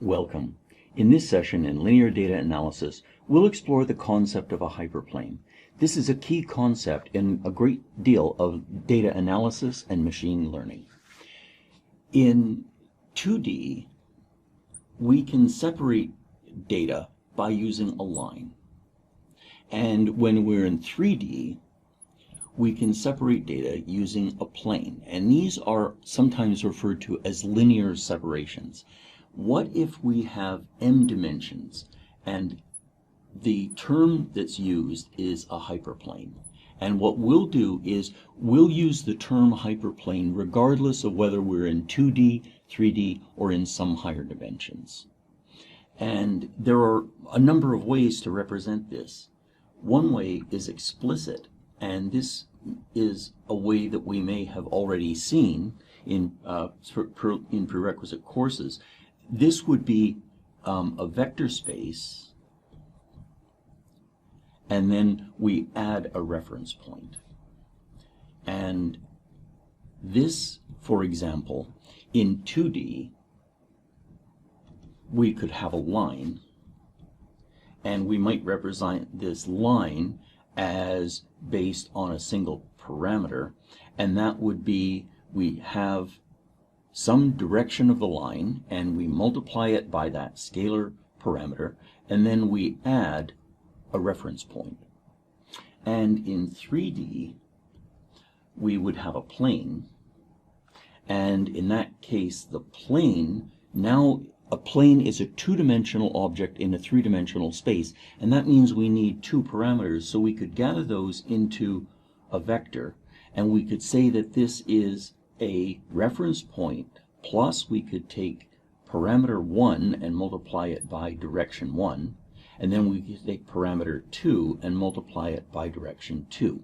Welcome. In this session in linear data analysis, we'll explore the concept of a hyperplane. This is a key concept in a great deal of data analysis and machine learning. In 2D, we can separate data by using a line. And when we're in 3D, we can separate data using a plane. And these are sometimes referred to as linear separations. What if we have m dimensions and the term that's used is a hyperplane? And what we'll do is we'll use the term hyperplane regardless of whether we're in 2D, 3D, or in some higher dimensions. And there are a number of ways to represent this. One way is explicit, and this is a way that we may have already seen in prerequisite courses. This would be a vector space, and then we add a reference point. And this, for example, in 2D, we could have a line, and we might represent this line as based on a single parameter, and that would be we have some direction of the line and we multiply it by that scalar parameter, and then we add a reference point. And in 3D, we would have a plane, and in that case the plane, now a plane is a two-dimensional object in a three-dimensional space, and that means we need two parameters, so we could gather those into a vector, and we could say that this is a reference point, plus we could take parameter 1 and multiply it by direction 1, and then we could take parameter 2 and multiply it by direction 2.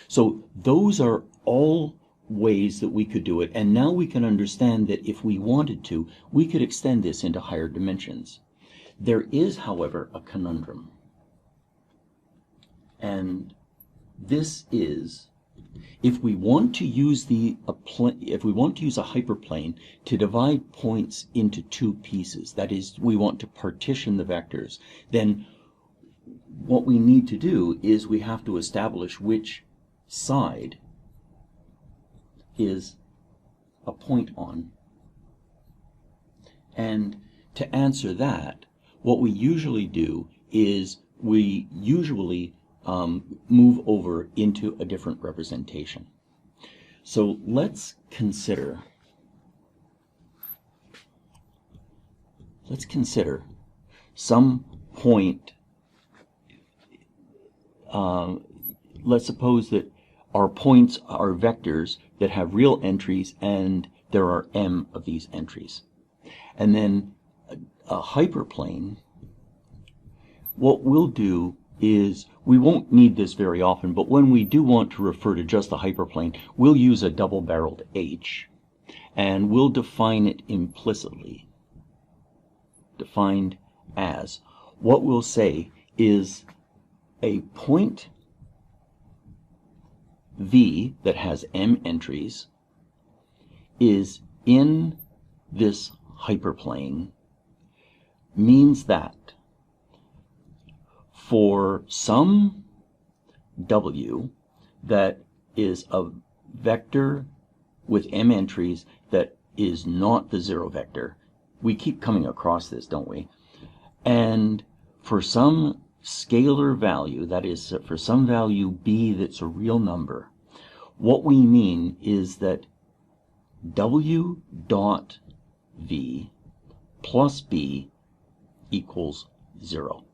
So those are all ways that we could do it, and now we can understand that if we wanted to, we could extend this into higher dimensions. There is, however, a conundrum, and this is if we want to use a hyperplane to divide points into two pieces, that is, we want to partition the vectors, then what we need to do is we have to establish which side is a point on. And to answer that, what we usually do is we usually move over into a different representation. So let's consider some point. Let's suppose that our points are vectors that have real entries, and there are m of these entries. And then a hyperplane, what we'll do is, we won't need this very often, but when we do want to refer to just the hyperplane, we'll use a double-barreled H, and we'll define it implicitly, defined as, what we'll say is a point V that has m entries is in this hyperplane means that for some W that is a vector with m entries that is not the zero vector, we keep coming across this, don't we? And for some scalar value, that is, for some value b that's a real number, what we mean is that W dot V plus b equals 0.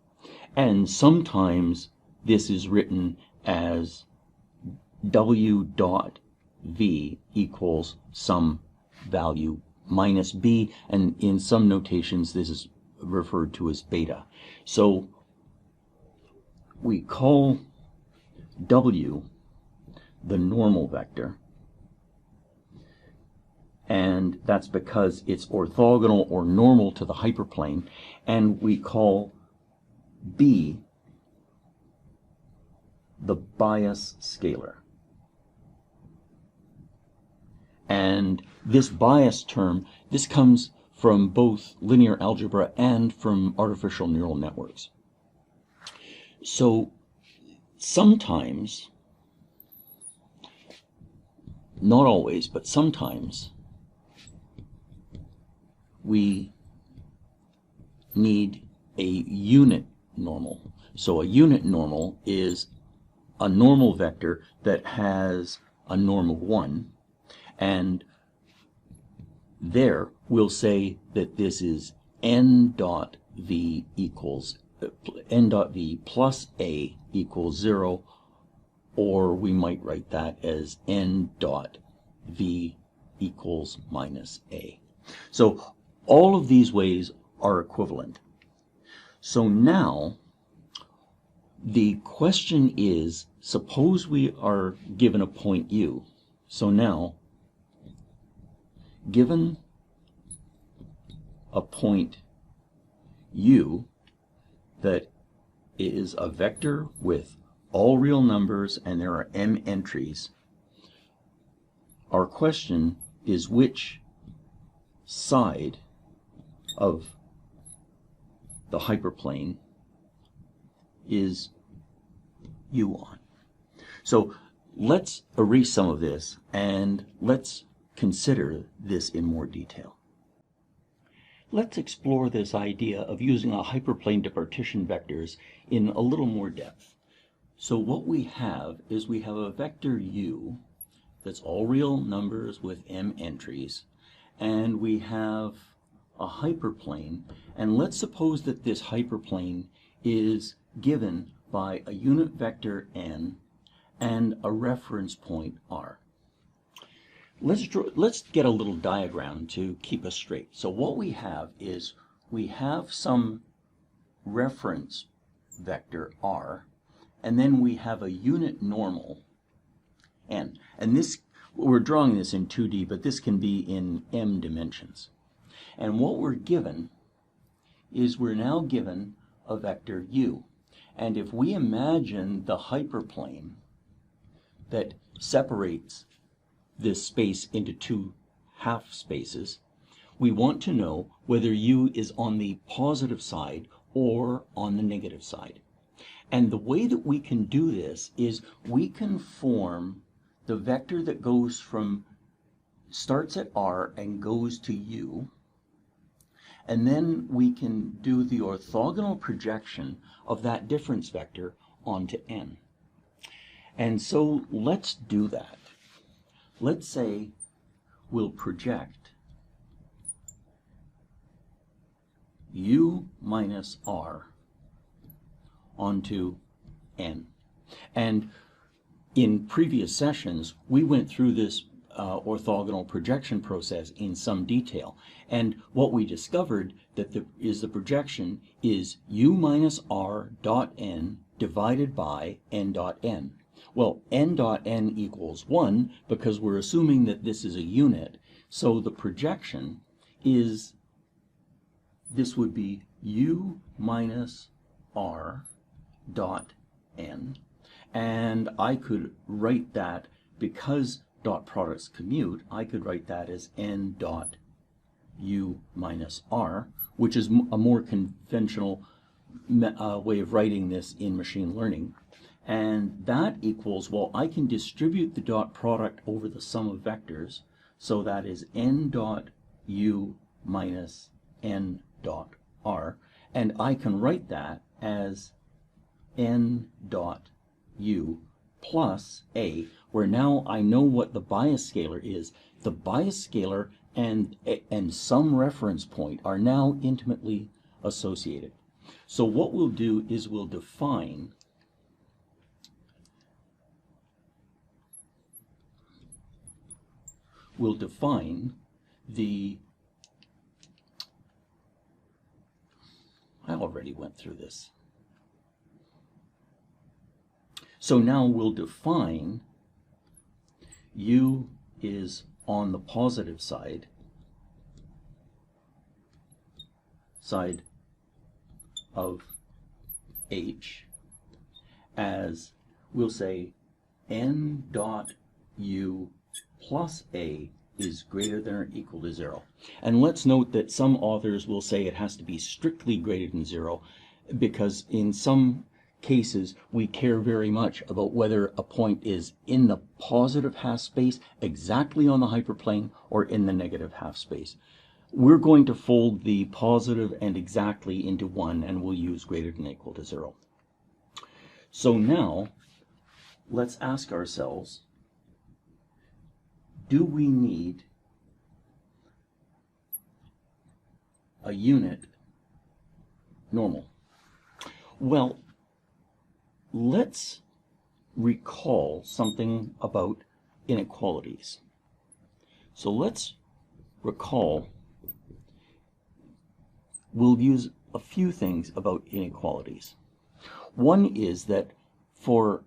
And sometimes this is written as W dot V equals some value minus b, and in some notations this is referred to as beta. So we call W the normal vector, and that's because it's orthogonal or normal to the hyperplane, and we call B the bias scalar. And this bias term, this comes from both linear algebra and from artificial neural networks. So sometimes, not always, but sometimes, we need a unit normal. So a unit normal is a normal vector that has a norm of 1, and there we'll say that this is n dot v equals n dot v plus a equals 0, or we might write that as n dot v equals minus a. So all of these ways are equivalent. So now the question is, suppose we are given a point u. So now, given a point u that is a vector with all real numbers and there are m entries, our question is which side of the hyperplane is u on. So let's erase some of this and let's consider this in more detail. Let's explore this idea of using a hyperplane to partition vectors in a little more depth. So what we have is we have a vector u that's all real numbers with m entries, and we have a hyperplane, and let's suppose that this hyperplane is given by a unit vector n and a reference point r. Let's get a little diagram to keep us straight. So what we have is we have some reference vector r, and then we have a unit normal n. And this, we're drawing this in 2D, but this can be in m dimensions. And what we're given is we're now given a vector u. And if we imagine the hyperplane that separates this space into two half spaces, we want to know whether u is on the positive side or on the negative side. And the way that we can do this is we can form the vector that goes from, starts at r and goes to u, and then we can do the orthogonal projection of that difference vector onto n. And so let's do that. Let's say we'll project u minus r onto n. And in previous sessions, we went through this orthogonal projection process in some detail. And what we discovered that the projection is u minus r dot n divided by n dot n. Well, n dot n equals 1 because we're assuming that this is a unit. So the projection is, this would be u minus r dot n. And I could write that, because dot products commute, I could write that as n dot u minus r, which is a more conventional way of writing this in machine learning. And that equals, well, I can distribute the dot product over the sum of vectors, so that is n dot u minus n dot r, and I can write that as n dot u plus a, where now I know what the bias scalar is. The bias scalar and some reference point are now intimately associated. So what we'll do is we'll define the, I already went through this. So now we'll define u is on the positive side of h as, we'll say n dot u plus a is greater than or equal to 0. And let's note that some authors will say it has to be strictly greater than 0, because in some cases we care very much about whether a point is in the positive half space exactly on the hyperplane or in the negative half space. We're going to fold the positive and exactly into one, and we'll use greater than or equal to 0. So now let's ask ourselves, do we need a unit normal? Well, let's recall something about inequalities. So let's recall, we'll use a few things about inequalities. One is that for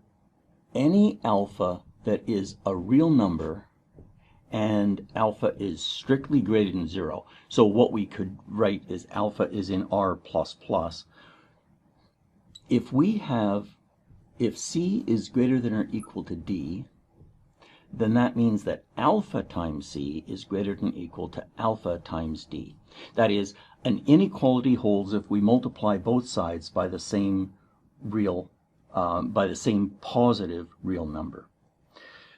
any alpha that is a real number and alpha is strictly greater than 0, so what we could write is alpha is in R++. If C is greater than or equal to D, then that means that alpha times C is greater than or equal to alpha times D. That is, an inequality holds if we multiply both sides by the same positive real number.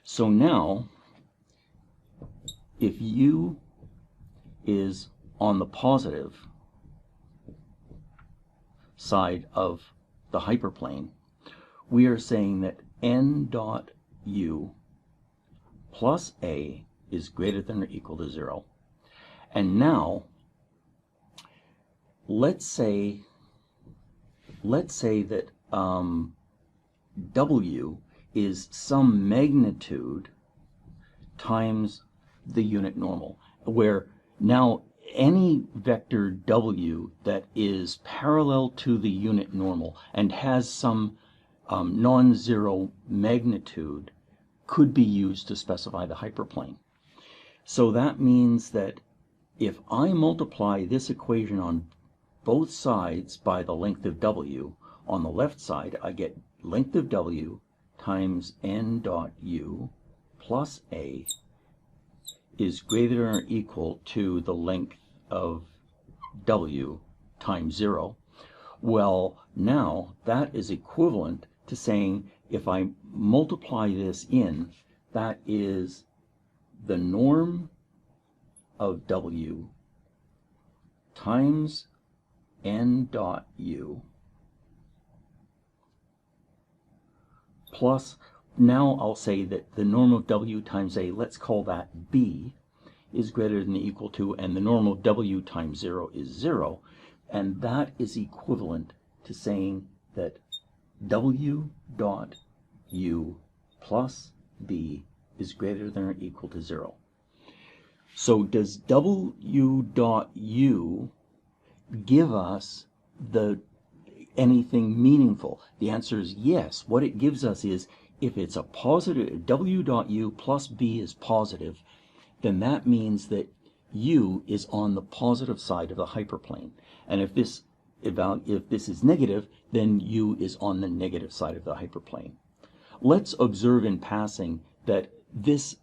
So now, if U is on the positive side of the hyperplane, we are saying that n dot U plus A is greater than or equal to 0. And now, let's say that W is some magnitude times the unit normal, where now any vector W that is parallel to the unit normal and has some non-zero magnitude could be used to specify the hyperplane. So that means that if I multiply this equation on both sides by the length of W, on the left side I get length of W times n dot U plus A is greater than or equal to the length of W times 0. Well, now that is equivalent to saying if I multiply this in, that is the norm of W times n dot U plus, now I'll say that the norm of W times A, let's call that B, is greater than or equal to, and the norm of W times 0 is 0, and that is equivalent to saying that W dot U plus B is greater than or equal to 0. So does W dot U give us anything meaningful? The answer is yes. What it gives us is, if it's a positive, W dot U plus B is positive, then that means that U is on the positive side of the hyperplane. And if this is negative, then U is on the negative side of the hyperplane. Let's observe in passing that this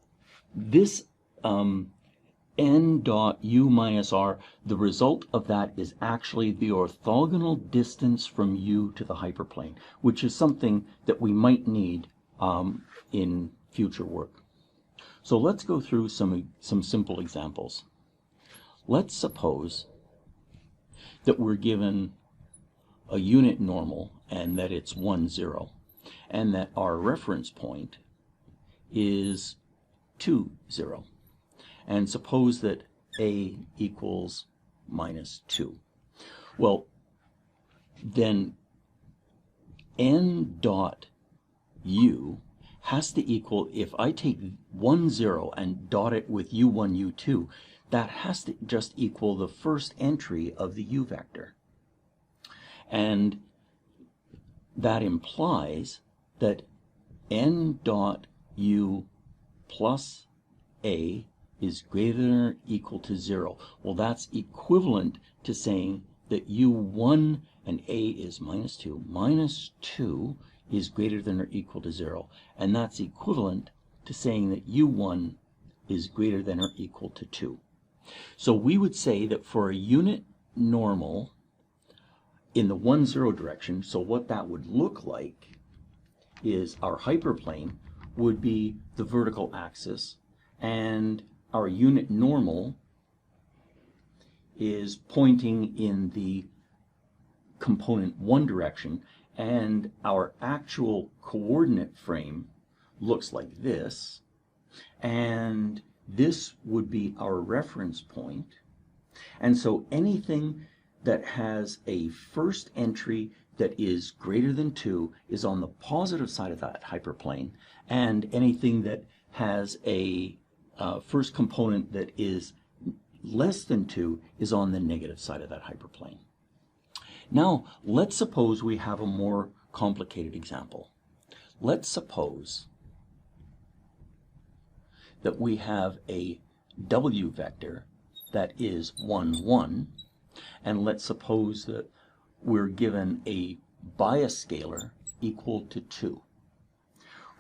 n dot U minus R, the result of that is actually the orthogonal distance from U to the hyperplane, which is something that we might need in future work. So let's go through some simple examples. Let's suppose that we're given a unit normal and that it's 1, 0, and that our reference point is 2, 0. And suppose that A equals minus 2. Well, then n dot U has to equal, if I take 1, 0 and dot it with U1, U2, that has to just equal the first entry of the U vector. And that implies that n dot U plus A is greater than or equal to 0. Well, that's equivalent to saying that U1 and A is minus 2 is greater than or equal to 0. And that's equivalent to saying that U1 is greater than or equal to 2. So we would say that for a unit normal in the 1, 0 direction, so what that would look like is our hyperplane would be the vertical axis, and our unit normal is pointing in the component 1 direction, and our actual coordinate frame looks like this, and this would be our reference point. And so anything that has a first entry that is greater than 2 is on the positive side of that hyperplane, and anything that has a first component that is less than 2 is on the negative side of that hyperplane. Now, let's suppose we have a more complicated example. Let's suppose that we have a W vector that is 1, 1, and let's suppose that we're given a bias scalar equal to 2.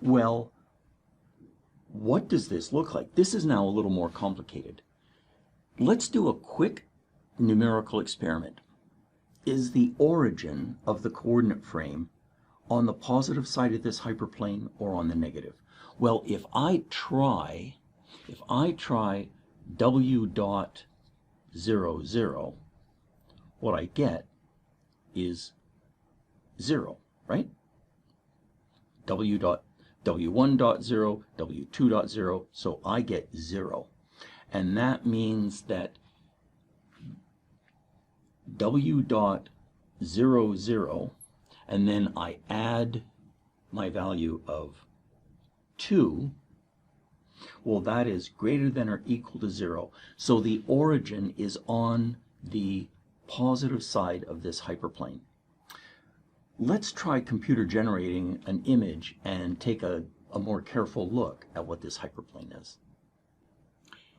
Well, what does this look like? This is now a little more complicated. Let's do a quick numerical experiment. Is the origin of the coordinate frame on the positive side of this hyperplane or on the negative? Well, if I try W dot 0, 0, what I get is 0, right? W1 dot 0, W2 dot 0, so I get 0. And that means that W dot 0, 0, and then I add my value of 2, well, that is greater than or equal to 0. So the origin is on the positive side of this hyperplane. Let's try computer generating an image and take a more careful look at what this hyperplane is.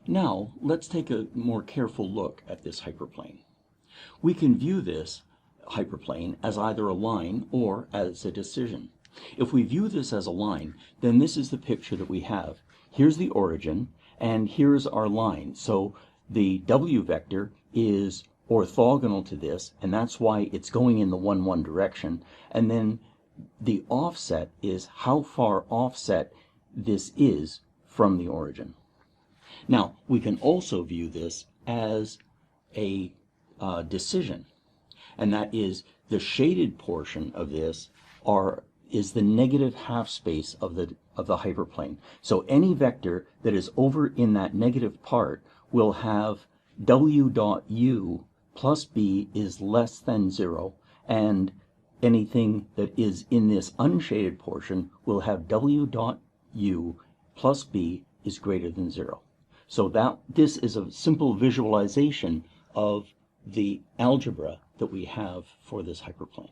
Now, let's take a more careful look at this hyperplane. We can view this hyperplane as either a line or as a decision. If we view this as a line, then this is the picture that we have. Here's the origin, and here's our line. So the W vector is orthogonal to this, and that's why it's going in the 1, 1 direction. And then the offset is how far offset this is from the origin. Now, we can also view this as a decision, and that is the shaded portion of this is the negative half space of the hyperplane. So any vector that is over in that negative part will have W dot U plus B is less than 0, and anything that is in this unshaded portion will have W dot U plus B is greater than 0. So this is a simple visualization of the algebra that we have for this hyperplane.